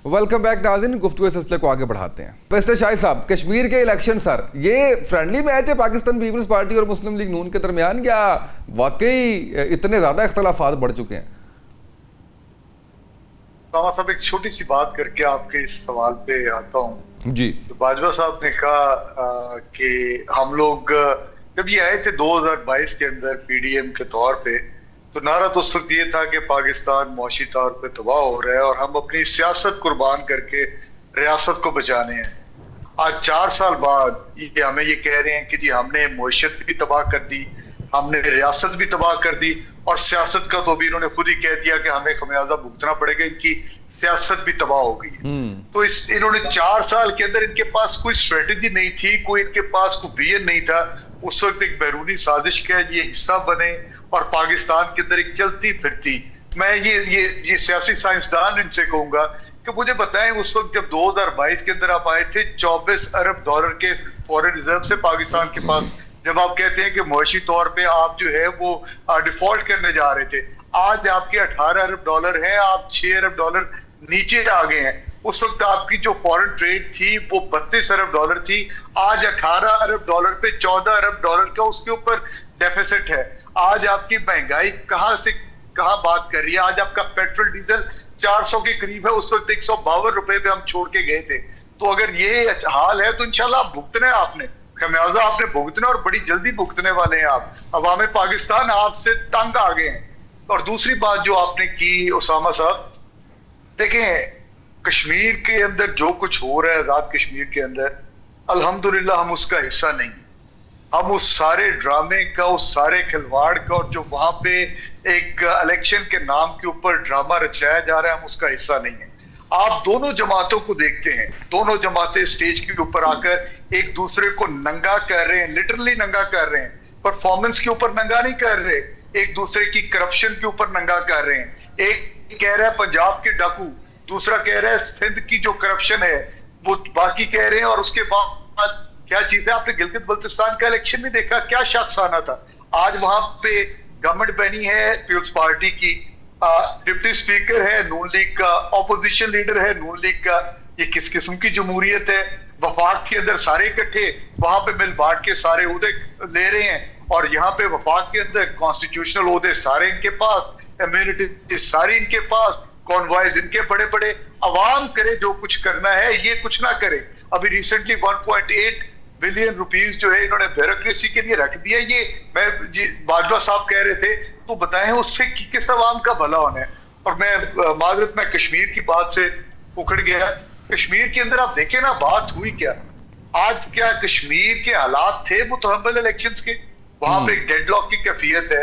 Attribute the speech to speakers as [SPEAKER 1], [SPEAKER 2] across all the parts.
[SPEAKER 1] Welcome back ناظرین، گفتگو سلسلے کو آگے بڑھاتے ہیں۔ پریسٹر شاہد صاحب، کشمیر کے الیکشن سر، یہ فرینڈلی میچ ہے پاکستان پیپلز پارٹی اور مسلم لیگ نون کے درمیان، یا واقعی اتنے زیادہ اختلافات بڑھ چکے ہیں؟
[SPEAKER 2] صاحب ایک چھوٹی سی بات کر کے آپ کے اس سوال پہ آتا ہوں
[SPEAKER 1] جی،
[SPEAKER 2] باجوہ صاحب نے کہا کہ ہم لوگ جب یہ آئے تھے 2022 کے اندر پی ڈی ایم کے طور پہ، تو نعرہ تو اس وقت یہ تھا کہ پاکستان معاشی طور پہ تباہ ہو رہا ہے اور ہم اپنی سیاست قربان کر کے ریاست کو بچانے ہیں۔ آج 4 سال بعد یہ ہمیں یہ کہہ رہے ہیں کہ جی ہم نے معیشت بھی تباہ کر دی، ہم نے ریاست بھی تباہ کر دی، اور سیاست کا تو بھی انہوں نے خود ہی کہہ دیا کہ ہمیں خمیازہ بھگتنا پڑے گا، ان کی سیاست بھی تباہ ہو گئی۔ تو انہوں نے 4 سال کے اندر ان کے پاس کوئی اسٹریٹجی نہیں تھی، کوئی ان کے پاس کوئی ویژن نہیں تھا۔ اس وقت ایک بیرونی سازش کا یہ حصہ بنے اور پاکستان کے اندر ایک چلتی پھرتی، میں یہ سیاسی سائنسدان ان سے کہوں گا کہ مجھے بتائیں اس وقت جب 2022 کے اندر آپ آئے تھے 24 ارب ڈالر کے فورن ریزرو سے پاکستان کے پاس، جب آپ کہتے ہیں کہ معاشی طور پہ آپ جو ہے وہ ڈیفالٹ کرنے جا رہے تھے، آج آپ کے 18 ارب ڈالر ہیں، آپ 6 ارب ڈالر نیچے آ گئے ہیں۔ اس وقت آپ کی جو فورن ٹریڈ تھی وہ 32 ارب ڈالر تھی، آج 18 ارب ڈالر پہ 14 ارب ڈالر کا اس کے اوپر ڈیفیسٹ ہے۔ آج آپ کی مہنگائی کہاں سے کہاں بات کر رہی ہے؟ آج آپ کا پیٹرول ڈیزل 400 کے قریب ہے، اس وقت 152 روپے پہ ہم چھوڑ کے گئے تھے۔ تو اگر یہ حال ہے تو انشاءاللہ آپ بھگتنا ہے، آپ نے خمیازہ آپ نے بھگتنا، اور بڑی جلدی بھگتنے والے ہیں آپ۔ عوام پاکستان آپ سے تنگ آ گئے ہیں۔ اور دوسری بات جو آپ نے کی اسامہ صاحب، دیکھیں کشمیر کے اندر جو کچھ ہو رہا ہے، آزاد کشمیر کے اندر، الحمدللہ ہم اس کا حصہ نہیں، ہم اس سارے ڈرامے کا، اس سارے کھلواڑ کا، اور جو وہاں پہ ایک الیکشن کے نام کے اوپر ڈرامہ رچایا جا رہا ہے، ہم اس کا حصہ نہیں ہیں۔ آپ دونوں جماعتوں کو دیکھتے ہیں، دونوں جماعتیں اسٹیج کے اوپر آ کر ایک دوسرے کو ننگا کر رہے ہیں، لٹرلی ننگا کر رہے ہیں، پرفارمنس کے اوپر ننگا نہیں کر رہے، ایک دوسرے کی کرپشن کے اوپر ننگا کر رہے ہیں۔ ایک کہہ رہا ہے پنجاب کے ڈاکو، دوسرا کہہ رہا ہے سندھ کی جو کرپشن ہے وہ باقی کہہ رہے ہیں، اور اس کے بعد کیا چیز ہے؟ آپ نے گلگت بلتستان کا الیکشن بھی دیکھا، کیا شخص آنا تھا۔ آج وہاں پہ گورنمنٹ بنی ہے پیپلز پارٹی کی، ڈپٹی سپیکر ہے نون لیگ کا، اپوزیشن لیڈر ہے نون لیگ کا۔ یہ کس قسم کی جمہوریت ہے؟ وفاق کے اندر سارے اکٹھے وہاں پہ مل بانٹ کے سارے عہدے لے رہے ہیں، اور یہاں پہ وفاق کے اندر کانسٹیٹیوشنل عہدے سارے ان کے پاس، امیونٹی ساری ان کے پاس، کانوائز ان کے بڑے بڑے۔ عوام کرے جو کچھ کرنا ہے، یہ کچھ نہ کرے۔ ابھی ریسنٹلی 1.8 بلین روپیز جو ہے انہوں نے بیوروکریسی کے لیے رکھ دیا۔ یہ میں باجوہ صاحب کہہ رہے تھے، تو بتائیں اس سے کس عوام کا بھلا ہونا ہے؟ اور میں معذرت میں کشمیر کی بات سے اکھڑ گیا۔ کشمیر کے اندر آپ دیکھیں نا بات ہوئی کیا آج، کیا کشمیر کے حالات تھے متحمل الیکشنز کے؟ وہاں پہ ایک ڈیڈ لاک کی کیفیت ہے،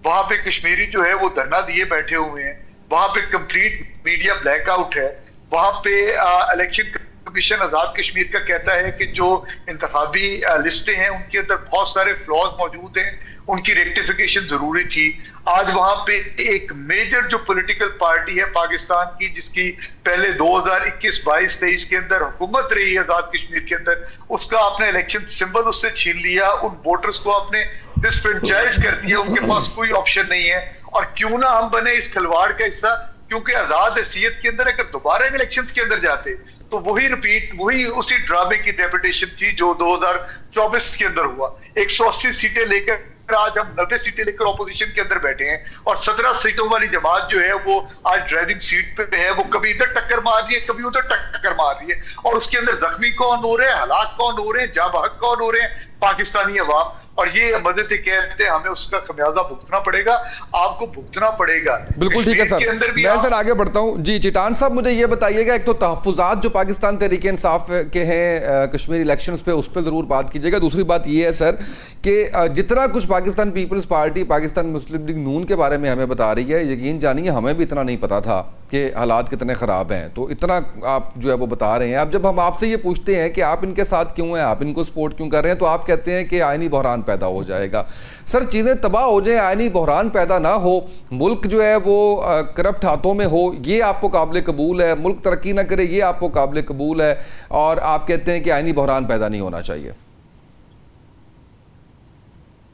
[SPEAKER 2] وہاں پہ کشمیری جو ہے وہ دھرنا دیے بیٹھے ہوئے ہیں، وہاں پہ کمپلیٹ میڈیا بلیک آؤٹ ہے، وہاں پہ الیکشن کمیشن آزاد کشمیر کا کہتا ہے کہ جو انتخابی لسٹیں ہیں ان کے اندر بہت سارے فلاز موجود ہیں، ان کی ریکٹیفیکیشن ضروری تھی۔ آج وہاں پہ ایک میجر جو پولیٹیکل پارٹی ہے پاکستان کی، جس کی پہلے 2021 22 23 کے اندر حکومت رہی ہے آزاد کشمیر کے اندر، اس کا آپ نے الیکشن سمبل اس سے چھین لیا، ان ووٹرز کو آپ نے ڈسفرینچائز کر دیا، ان کے پاس کوئی آپشن نہیں ہے۔ اور کیوں نہ ہم بنے اس کھلواڑ کا حصہ، کیونکہ آزاد حیثیت کے اندر اگر دوبارہ الیکشنز کے اندر جاتے تو وہی ریپیٹ، وہی اسی ڈرامے کی ریپیٹیشن تھی جو 2024 کے اندر ہوا۔ 180 سیٹیں لے کر آج ہم 90 سیٹیں لے کر اپوزیشن کے اندر بیٹھے ہیں، اور 17 سیٹوں والی جماعت جو ہے وہ آج ڈرائیونگ سیٹ پہ ہے، وہ کبھی ادھر ٹکر مار رہی ہے، کبھی ادھر ٹکر مار رہی ہے، اور اس کے اندر زخمی کون ہو رہے ہیں، ہلاک کون ہو رہے ہیں، جاں بحق کون ہو رہے ہیں؟ پاکستانی عوام۔ اور یہ مزے سے کہتے ہیں ہمیں اس کا خمیازہ بھگتنا پڑے گا، آپ کو بھگتنا پڑے گا۔
[SPEAKER 1] بالکل ٹھیک ہے سر، میں سر آگے بڑھتا ہوں۔ جی چٹان صاحب، مجھے یہ بتائیے گا، ایک تو تحفظات جو پاکستان تحریک انصاف کے ہیں کشمیر الیکشنز پہ، اس پہ ضرور بات کیجیے گا۔ دوسری بات یہ ہے سر کہ جتنا کچھ پاکستان پیپلز پارٹی، پاکستان مسلم لیگ نون کے بارے میں ہمیں بتا رہی ہے، یقین جانیے ہمیں بھی اتنا نہیں پتا تھا کہ حالات کتنے خراب ہیں، تو اتنا آپ جو ہے وہ بتا رہے ہیں۔ اب جب ہم آپ سے یہ پوچھتے ہیں کہ آپ ان کے ساتھ کیوں ہیں، آپ ان کو سپورٹ کیوں کر رہے ہیں، تو آپ کہتے ہیں کہ آئینی بحران پیدا ہو جائے گا۔ سر چیزیں تباہ ہو جائیں، آئینی بحران پیدا نہ ہو، ملک جو ہے وہ کرپٹ ہاتھوں میں ہو، یہ آپ کو قابل قبول ہے؟ ملک ترقی نہ کرے، یہ آپ کو قابل قبول ہے؟ اور آپ کہتے ہیں کہ آئینی بحران پیدا نہیں ہونا چاہیے۔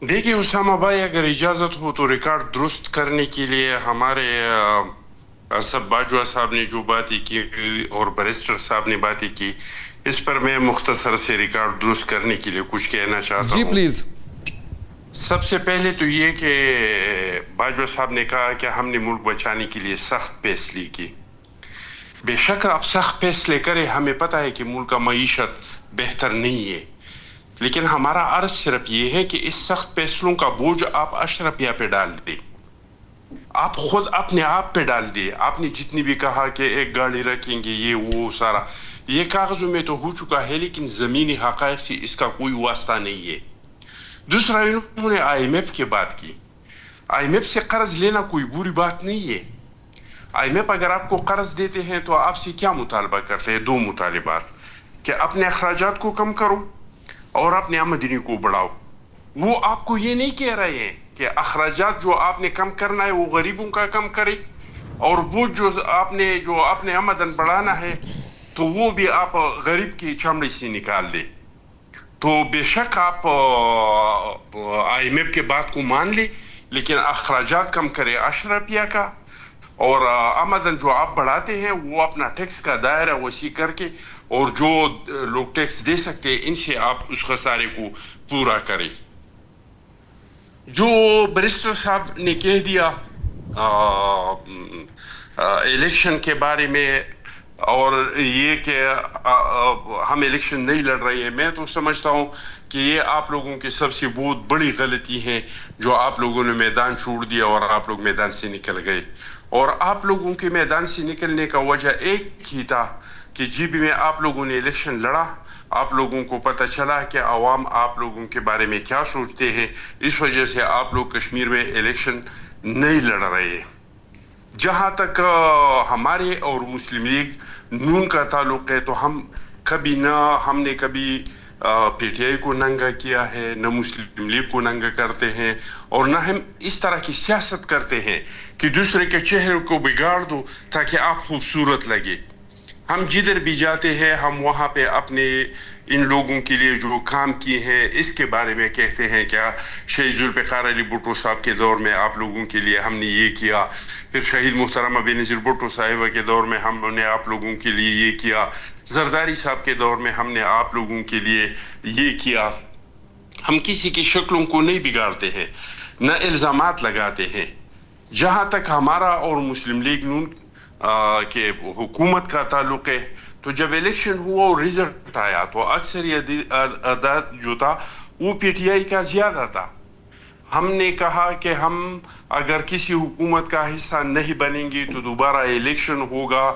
[SPEAKER 3] دیکھیے اسامہ بھائی، اگر اجازت ہو تو ریکارڈ درست کرنے کے لیے ہمارے اسد باجوہ صاحب نے جو باتیں کی اور بیرسٹر صاحب نے باتیں کی، اس پر میں مختصر سے ریکارڈ درست کرنے کے لیے کچھ کہنا چاہتا
[SPEAKER 1] جی
[SPEAKER 3] ہوں.
[SPEAKER 1] پلیز.
[SPEAKER 3] سب سے پہلے تو یہ کہ باجوہ صاحب نے کہا کہ ہم نے ملک بچانے کے لیے سخت فیصلے کی. بے شک آپ سخت فیصلے کریں، ہمیں پتہ ہے کہ ملک کا معیشت بہتر نہیں ہے، لیکن ہمارا عرض صرف یہ ہے کہ اس سخت فیصلوں کا بوجھ آپ اشرفیہ پہ ڈال دیں، آپ خود اپنے آپ پہ ڈال دیں. آپ نے جتنی بھی کہا کہ ایک گاڑی رکھیں گے یہ وہ سارا، یہ کاغذوں میں تو ہو چکا ہے، لیکن زمینی حقائق سے اس کا کوئی واسطہ نہیں ہے. دوسرا انہوں نے آئی ایم ایف کی بات کی. آئی ایم ایف سے قرض لینا کوئی بری بات نہیں ہے. آئی ایم ایف اگر آپ کو قرض دیتے ہیں تو آپ سے کیا مطالبہ کرتے ہیں؟ دو مطالبات، کہ اپنے اخراجات کو کم کرو اور اپنے آمدنی کو بڑھاؤ. وہ آپ کو یہ نہیں کہہ رہے ہیں کہ اخراجات جو آپ نے کم کرنا ہے وہ غریبوں کا کم کرے، اور وہ جو اپنے آمدن بڑھانا ہے تو وہ بھی آپ غریب کی چمڑی سے نکال دے. تو بے شک آپ آئی ایم ایف کے بات کو مان لیں، لیکن اخراجات کم کرے اشرفیہ کا، اور آمدن جو آپ بڑھاتے ہیں وہ اپنا ٹیکس کا دائرہ وسیع کر کے، اور جو لوگ ٹیکس دے سکتے ہیں ان سے آپ اس خسارے کو پورا کریں. جو بیرسٹر صاحب نے کہہ دیا الیکشن کے بارے میں، اور یہ کہ ہم الیکشن نہیں لڑ رہے ہیں، میں تو سمجھتا ہوں کہ یہ آپ لوگوں کی سب سے بہت بڑی غلطی ہے جو آپ لوگوں نے میدان چھوڑ دیا اور آپ لوگ میدان سے نکل گئے. اور آپ لوگوں کے میدان سے نکلنے کا وجہ ایک ہی تھا کہ جب میں آپ لوگوں نے الیکشن لڑا، آپ لوگوں کو پتہ چلا کہ عوام آپ لوگوں کے بارے میں کیا سوچتے ہیں، اس وجہ سے آپ لوگ کشمیر میں الیکشن نہیں لڑ رہے ہیں. جہاں تک ہمارے اور مسلم لیگ نون کا تعلق ہے تو ہم نے کبھی پی ٹی آئی کو ننگا کیا ہے، نہ مسلم لیگ کو ننگا کرتے ہیں، اور نہ ہم اس طرح کی سیاست کرتے ہیں کہ دوسرے کے چہرے کو بگاڑ دو تاکہ آپ خوبصورت لگے. ہم جدھر بھی جاتے ہیں ہم وہاں پہ اپنے ان لوگوں کے لیے جو کام کیے ہیں اس کے بارے میں کہتے ہیں. کیا شہید ذوالفقار علی بھٹو صاحب کے دور میں آپ لوگوں کے لیے ہم نے یہ کیا، پھر شہید محترمہ بینظیر بھٹو صاحبہ کے دور میں ہم نے آپ لوگوں کے لیے یہ کیا، زرداری صاحب کے دور میں ہم نے آپ لوگوں کے لیے یہ کیا. ہم کسی کی شکلوں کو نہیں بگاڑتے ہیں، نہ الزامات لگاتے ہیں. جہاں تک ہمارا اور مسلم لیگ نون کہ حکومت کا تعلق ہے، تو جب الیکشن ہوا اور ریزلٹ آیا تو اکثریت عدد جو تھا وہ پی ٹی آئی کا زیادہ تھا. ہم نے کہا کہ ہم اگر کسی حکومت کا حصہ نہیں بنیں گے تو دوبارہ الیکشن ہوگا،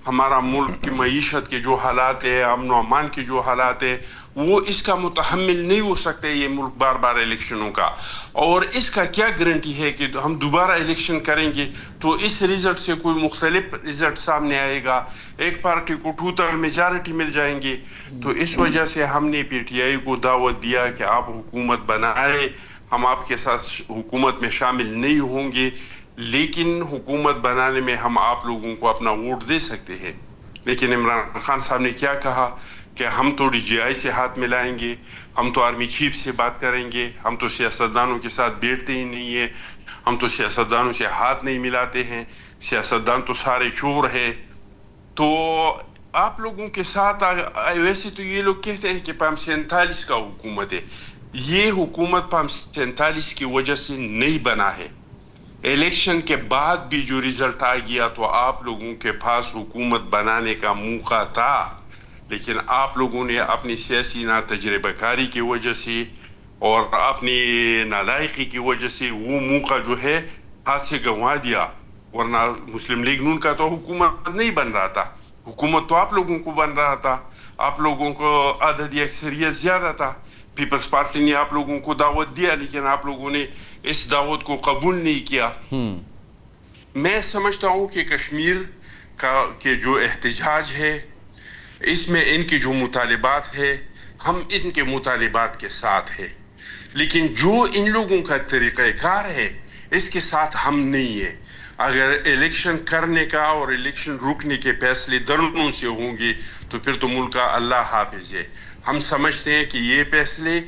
[SPEAKER 3] ہمارا ملک کی معیشت کے جو حالات ہیں، امن و امان کے جو حالات ہیں، وہ اس کا متحمل نہیں ہو سکتے یہ ملک بار بار الیکشنوں کا. اور اس کا کیا گارنٹی ہے کہ ہم دوبارہ الیکشن کریں گے تو اس ریزلٹ سے کوئی مختلف ریزلٹ سامنے آئے گا، ایک پارٹی کو 2/3 میجارٹی مل جائیں گے. تو اس وجہ سے ہم نے پی ٹی آئی کو دعوت دیا کہ آپ حکومت بنائیں، ہم آپ کے ساتھ حکومت میں شامل نہیں ہوں گے، لیکن حکومت بنانے میں ہم آپ لوگوں کو اپنا ووٹ دے سکتے ہیں. لیکن عمران خان صاحب نے کیا کہا کہ ہم تو ڈی جی آئی سے ہاتھ ملائیں گے، ہم تو آرمی چیف سے بات کریں گے، ہم تو سیاستدانوں کے ساتھ بیٹھتے ہی نہیں ہیں، ہم تو سیاستدانوں سے ہاتھ نہیں ملاتے ہیں، سیاستدان تو سارے چور ہیں. تو آپ لوگوں کے ساتھ ویسے تو یہ لوگ کہتے ہیں کہ 547 کا حکومت ہے، یہ حکومت 547 کی وجہ سے نہیں بنا ہے. الیکشن کے بعد بھی جو ریزلٹ آ گیا تو آپ لوگوں کے پاس حکومت بنانے کا موقع تھا، لیکن آپ لوگوں نے اپنی سیاسی ناتجربہ کاری کی وجہ سے اور اپنی نالائقی کی وجہ سے وہ موقع جو ہے ہاتھ سے گنوا دیا. ورنہ مسلم لیگ نون کا تو حکومت نہیں بن رہا تھا، حکومت تو آپ لوگوں کو بن رہا تھا، آپ لوگوں کو عددی اکثریت زیادہ تھا. پیپلز پارٹی نے آپ لوگوں کو دعوت دیا لیکن آپ لوگوں نے اس دعوت کو قبول نہیں کیا. میں سمجھتا ہوں کہ کشمیر کے جو احتجاج ہے اس میں ان کی جو مطالبات ہے ہم ان کے مطالبات کے ساتھ ہیں، لیکن جو ان لوگوں کا طریقہ کار ہے اس کے ساتھ ہم نہیں ہیں. اگر الیکشن کرنے کا اور الیکشن روکنے کے فیصلے دونوں سے ہوں گے تو پھر تو ملک کا اللہ حافظ ہے. ہم سمجھتے ہیں کہ یہ فیصلے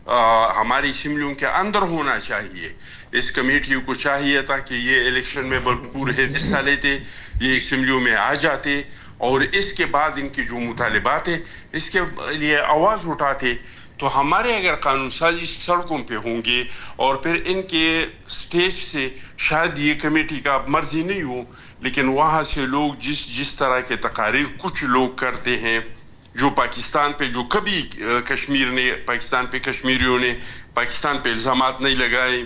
[SPEAKER 3] ہماری اسمبلیوں کے اندر ہونا چاہیے. اس کمیٹی کو چاہیے تھا کہ یہ الیکشن میں بھرپور حصہ لیتے, یہ اسمبلیوں میں آ جاتے اور اس کے بعد ان کی جو مطالبات ہیں اس کے لیے آواز اٹھاتے. تو ہمارے اگر قانون سازی سڑکوں پہ ہوں گے اور پھر ان کے سٹیج سے شاید یہ کمیٹی کا مرضی نہیں ہو, لیکن وہاں سے لوگ جس طرح کے تقاریر کچھ لوگ کرتے ہیں جو پاکستان پہ, جو کبھی کشمیر نے, پاکستان پہ کشمیریوں نے پاکستان پہ الزامات نہیں لگائے,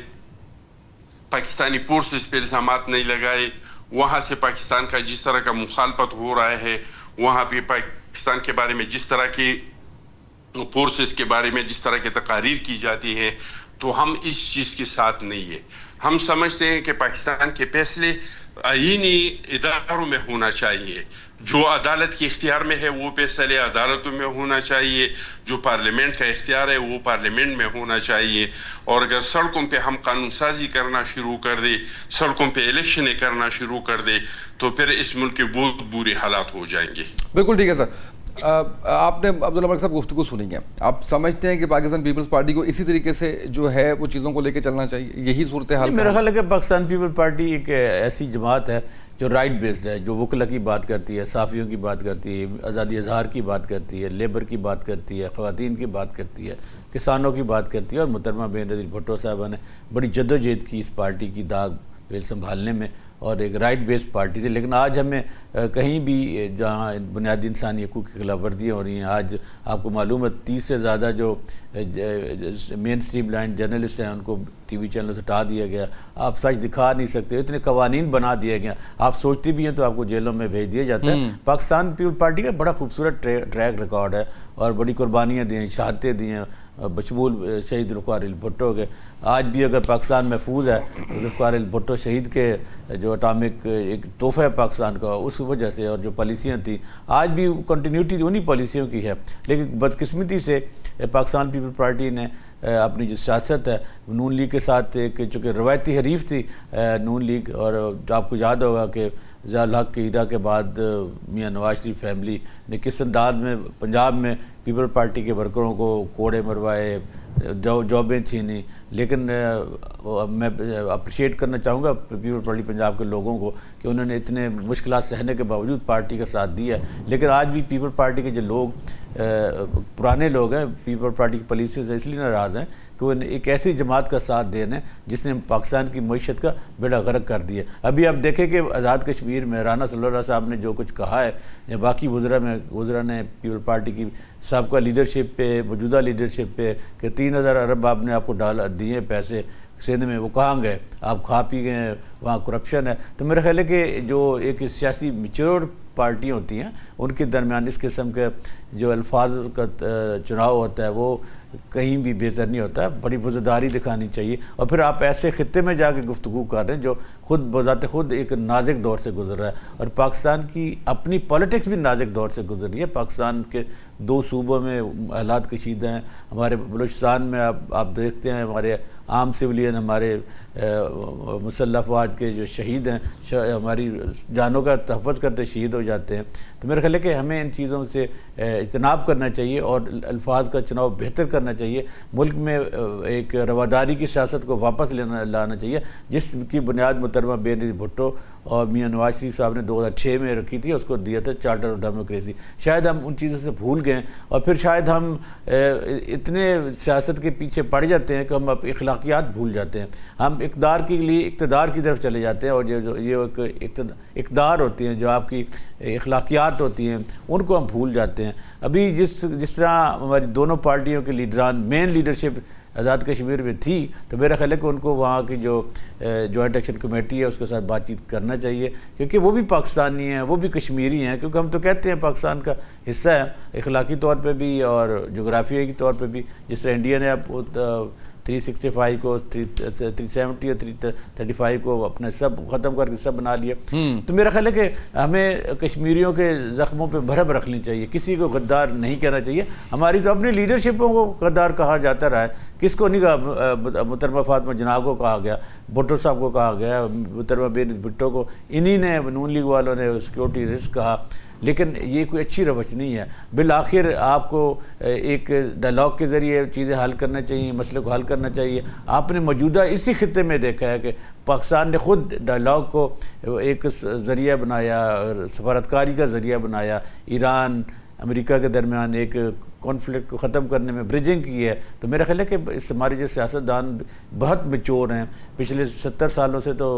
[SPEAKER 3] پاکستانی فورسز پہ الزامات نہیں لگائے, وہاں سے پاکستان کا جس طرح کا مخالفت ہو رہا ہے, وہاں پہ پاکستان کے بارے میں جس طرح کی فورسز کے بارے میں جس طرح کی تقاریر کی جاتی ہے, تو ہم اس چیز کے ساتھ نہیں ہیں. ہم سمجھتے ہیں کہ پاکستان کے فیصلے آئینی اداروں میں ہونا چاہیے. جو عدالت کے اختیار میں ہے وہ فیصلے عدالتوں میں ہونا چاہیے, جو پارلیمنٹ کا اختیار ہے وہ پارلیمنٹ میں ہونا چاہیے. اور اگر سڑکوں پہ ہم قانون سازی کرنا شروع کر دیں, سڑکوں پہ الیکشنیں کرنا شروع کر دیں, تو پھر اس ملک کے بہت برے حالات ہو جائیں گے.
[SPEAKER 1] بالکل ٹھیک ہے سر. آپ نے عبداللہ ملک صاحب گفتگو سنی ہے, آپ سمجھتے ہیں کہ پاکستان پیپلز پارٹی کو اسی طریقے سے جو ہے وہ چیزوں کو لے کے چلنا چاہیے, یہی صورتحال؟
[SPEAKER 4] میرا خیال ہے کہ پاکستان پیپل پارٹی ایک ایسی جماعت ہے جو رائٹ بیسڈ ہے, جو وکلا کی بات کرتی ہے, صحافیوں کی بات کرتی ہے, آزادی اظہار کی بات کرتی ہے, لیبر کی بات کرتی ہے, خواتین کی بات کرتی ہے, کسانوں کی بات کرتی ہے. اور محترمہ بے نظیر بھٹو صاحبہ نے بڑی جدوجہد کی اس پارٹی کی داغ سنبھالنے میں, اور ایک رائٹ بیسڈ پارٹی تھی. لیکن آج ہمیں کہیں بھی جہاں بنیادی انسانی حقوق کی خلاف ورزیاں ہو رہی ہیں, آج آپ کو معلوم ہے 30 سے زیادہ جو مین اسٹریم لائن جرنلسٹ ہیں ان کو ٹی وی چینلوں سے ہٹا دیا گیا. آپ سچ دکھا نہیں سکتے, اتنے قوانین بنا دیے گئے, آپ سوچتے بھی ہیں تو آپ کو جیلوں میں بھیج دیا جاتا ہے. پاکستان پیپل پارٹی کا بڑا خوبصورت ٹریک ریکارڈ ہے اور بڑی قربانیاں دی ہیں, شہادتیں دی ہیں, بشمول شہید ذوالفقار علی بھٹو کے. آج بھی اگر پاکستان محفوظ ہے تو ذوالفقار علی بھٹو شہید کے جو اٹامک ایک تحفہ ہے پاکستان کا, اس وجہ سے, اور جو پالیسیاں تھیں آج بھی کنٹینیوٹی انہی پالیسیوں کی ہے. لیکن بدقسمتی سے پاکستان پیپل پارٹی نے اپنی جو سیاست ہے نون لیگ کے ساتھ, ایک چونکہ روایتی حریف تھی نون لیگ, اور آپ کو یاد ہوگا کہ ضیاء الحق کے ہیرا کے بعد میاں نواز شریف فیملی نے کس انداز میں پنجاب میں پیپل پارٹی کے ورکروں کو کوڑے مروائے, جابیں چھینی. لیکن میں اپریشیٹ کرنا چاہوں گا پیپل پارٹی پنجاب کے لوگوں کو کہ انہوں نے اتنے مشکلات سہنے کے باوجود پارٹی کا ساتھ دیا ہے. لیکن آج بھی پیپل پارٹی کے جو لوگ پرانے لوگ ہیں پیپل پارٹی کی پالیسیوں سے اس لیے ناراض ہیں کہ وہ ایک ایسی جماعت کا ساتھ دے رہے ہیں جس نے پاکستان کی معیشت کا بیڑا غرق کر دیا. ابھی آپ دیکھیں کہ آزاد کشمیر میں رانا صلی اللہ صاحب نے جو کچھ کہا ہے, یا باقی وزراء نے پیپل پارٹی کی سابقہ لیڈرشپ پہ, موجودہ لیڈرشپ پہ, کہ 3000 ارب آپ نے آپ کو دیے پیسے سندھ میں, وہ کہاں گئے؟ آپ کھا پی گئے, وہاں کرپشن ہے. تو میرا خیال ہے کہ جو ایک سیاسی میچور پارٹیاں ہوتی ہیں ان کے درمیان اس قسم کے جو الفاظ کا چناؤ ہوتا ہے وہ کہیں بھی بہتر نہیں ہوتا. بڑی وزداری دکھانی چاہیے. اور پھر آپ ایسے خطے میں جا کے گفتگو کر رہے ہیں جو خود بذات خود ایک نازک دور سے گزر رہا ہے, اور پاکستان کی اپنی پالیٹکس بھی نازک دور سے گزر رہی ہے. پاکستان کے 2 صوبوں میں حالات کشیدہ ہیں. ہمارے بلوچستان میں آپ دیکھتے ہیں ہمارے عام سویلین, ہمارے مسلح افواج کے جو شہید ہیں, ہماری جانوں کا تحفظ کرتے شہید ہو جاتے ہیں. تو میرا خیال ہے کہ ہمیں ان چیزوں سے اجتناب کرنا چاہیے اور الفاظ کا چناؤ بہتر کرنا چاہیے. ملک میں ایک رواداری کی سیاست کو واپس لانا چاہیے, جس کی بنیاد محترمہ بے نظیر بھٹو اور میاں نواز شریف صاحب نے 2006 میں رکھی تھی, اس کو دیا تھا چارٹر آف ڈیموکریسی. شاید ہم ان چیزوں سے بھول گئے, اور پھر شاید ہم اتنے سیاست کے پیچھے پڑ جاتے ہیں کہ ہم اخلاقیات بھول جاتے ہیں. ہم اقتدار کے لیے اقتدار کی طرف چلے جاتے ہیں, اور یہ اقتدار ہوتی ہیں, جو آپ کی اخلاقیات ہوتی ہیں, ان کو ہم بھول جاتے ہیں. ابھی جس طرح ہماری دونوں پارٹیوں کے لیڈران مین لیڈرشپ آزاد کشمیر میں تھی, تو میرا خیال ہے کہ ان کو وہاں کی جو جوائنٹ ایکشن کمیٹی ہے اس کے ساتھ بات چیت کرنا چاہیے, کیونکہ وہ بھی پاکستانی ہیں, وہ بھی کشمیری ہیں. کیونکہ ہم تو کہتے ہیں پاکستان کا حصہ ہے اخلاقی طور پہ بھی اور جغرافیائی طور پہ بھی. جس طرح انڈیا نے اب 365 کو 370 اور 335 کو اپنے سب ختم کر کے سب بنا لیا. تو میرا خیال ہے کہ ہمیں کشمیریوں کے زخموں پہ بھرب رکھنی چاہیے, کسی کو غدار نہیں کہنا چاہیے. ہماری تو اپنی لیڈرشپوں کو غدار کہا جاتا رہا ہے, کس کو نہیں کہا؟ محترمہ فاطمہ جناح کو کہا گیا, بھٹو صاحب کو کہا گیا, محترمہ بے نظیر بھٹو کو انہی نے نون لیگ والوں نے سیکورٹی رسک کہا. لیکن یہ کوئی اچھی روش نہیں ہے. بالآخر آپ کو ایک ڈائلاگ کے ذریعے چیزیں حل کرنا چاہیے, مسئلے کو حل کرنا چاہیے. آپ نے موجودہ اسی خطے میں دیکھا ہے کہ پاکستان نے خود ڈائلاگ کو ایک ذریعہ بنایا, سفارتکاری کا ذریعہ بنایا, ایران امریکہ کے درمیان ایک کانفلکٹ کو ختم کرنے میں برجنگ کی ہے. تو میرا خیال ہے کہ اس ہمارے جو سیاستدان بہت میچور ہیں. پچھلے 70 سالوں سے تو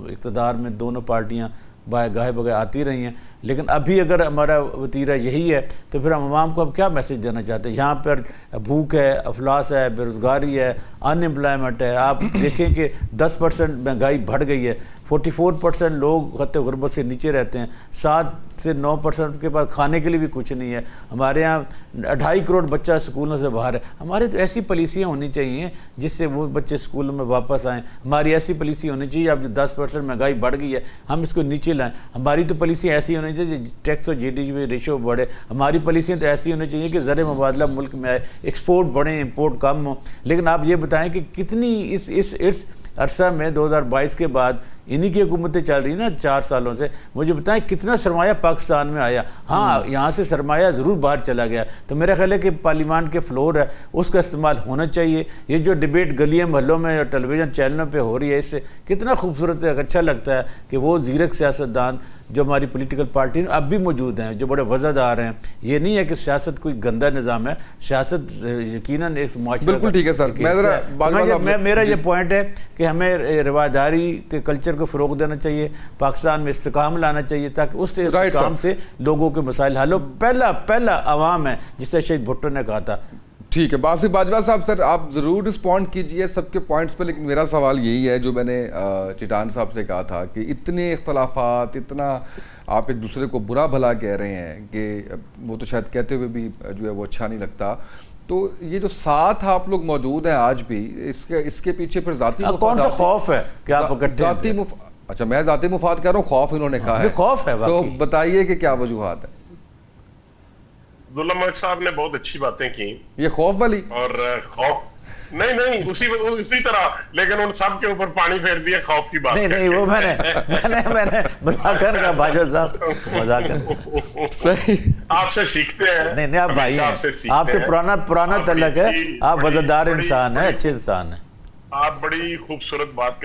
[SPEAKER 4] اقتدار میں دونوں پارٹیاں گاہے بگاہے آتی رہی ہیں, لیکن ابھی اگر ہمارا وتیرہ یہی ہے تو پھر ہم عوام کو اب کیا میسج دینا چاہتے ہیں؟ یہاں پر بھوک ہے, افلاس ہے, بے روزگاری ہے, ان امپلائمنٹ ہے. آپ دیکھیں کہ 10% مہنگائی بڑھ گئی ہے, 44% لوگ خط غربت سے نیچے رہتے ہیں, 7 سے 9% کے پاس کھانے کے لیے بھی کچھ نہیں ہے. ہمارے ہاں 2.5 کروڑ بچہ اسکولوں سے باہر ہے. ہمارے تو ایسی پالیسیاں ہونی چاہیے جس سے وہ بچے اسکولوں میں واپس آئیں. ہماری ایسی پالیسی ہونی چاہیے, اب جو 10% مہنگائی بڑھ گئی ہے ہم اس کو نیچے لائیں. ہماری تو پالیسیاں ایسی ہونی چاہیے ٹیکس اور جی ڈی پی ریشو بڑھے. ہماری پالیسیاں تو ایسی ہونی چاہیے کہ زر مبادلہ ملک میں آئے, ایکسپورٹ بڑھیں, امپورٹ کم ہو. لیکن آپ یہ بتائیں کہ کتنی اس عرصہ میں 2022 کے بعد انہی کی حکومتیں چل رہی ہیں نا 4 سالوں سے, مجھے بتائیں کتنا سرمایہ پاکستان میں آیا. ہاں یہاں سے سرمایہ ضرور باہر چلا گیا. تو میرا خیال ہے کہ پارلیمان کے فلور ہے اس کا استعمال ہونا چاہیے. یہ جو ڈیبیٹ گلیوں محلوں میں اور ٹیلی ویژن چینلوں پہ ہو رہی ہے, اس سے کتنا خوبصورت ہے, اچھا لگتا ہے کہ وہ زیرک سیاستدان جو ہماری پولیٹیکل پارٹی میں اب بھی موجود ہیں, جو بڑے وزادار ہیں. یہ نہیں ہے کہ سیاست کوئی گندا نظام ہے, سیاست یقیناً ایک معاشرہ.
[SPEAKER 1] بالکل ٹھیک ہے سر,
[SPEAKER 4] میرا یہ پوائنٹ ہے کہ ہمیں رواداری کے کلچر کو فروغ دینا چاہیے, پاکستان میں استحکام لانا چاہیے تاکہ اس استحکام سے لوگوں کے مسائل حل ہو. پہلا عوام ہے, جس سے شہید بھٹو نے کہا تھا.
[SPEAKER 1] ٹھیک ہے باسی باجوہ صاحب, سر آپ ضرور رسپونڈ کیجئے سب کے پوائنٹس پہ, لیکن میرا سوال یہی ہے جو میں نے چٹان صاحب سے کہا تھا کہ اتنے اختلافات, اتنا آپ ایک دوسرے کو برا بھلا کہہ رہے ہیں کہ وہ تو شاید کہتے ہوئے بھی جو ہے وہ اچھا نہیں لگتا. تو یہ جو ساتھ آپ لوگ موجود ہیں آج بھی, اس کے پیچھے پھر ذاتی
[SPEAKER 4] کون سا خوف ہے کہ آپ
[SPEAKER 1] ذاتی اچھا میں ذاتی مفاد کہہ رہا ہوں, خوف انہوں نے کہا ہے,
[SPEAKER 4] خوف ہے.
[SPEAKER 1] تو بتائیے کہ کیا وجوہات ہیں.
[SPEAKER 5] عبداللہ ملک صاحب نے بہت اچھی باتیں کی,
[SPEAKER 1] یہ خوف والی
[SPEAKER 5] اور خوف نہیں اسی طرح, لیکن ان سب کے اوپر پانی پھیر دیا خوف کی بات.
[SPEAKER 4] نہیں وہ میں نے مذاق کر باجوہ صاحب, مذاق کر.
[SPEAKER 5] آپ سے سیکھتے ہیں.
[SPEAKER 4] نہیں آپ بھائی ہیں, آپ سے پرانا تعلق ہے, آپ وزادار انسان ہیں, اچھے انسان ہیں.
[SPEAKER 5] آپ بڑی خوبصورت بات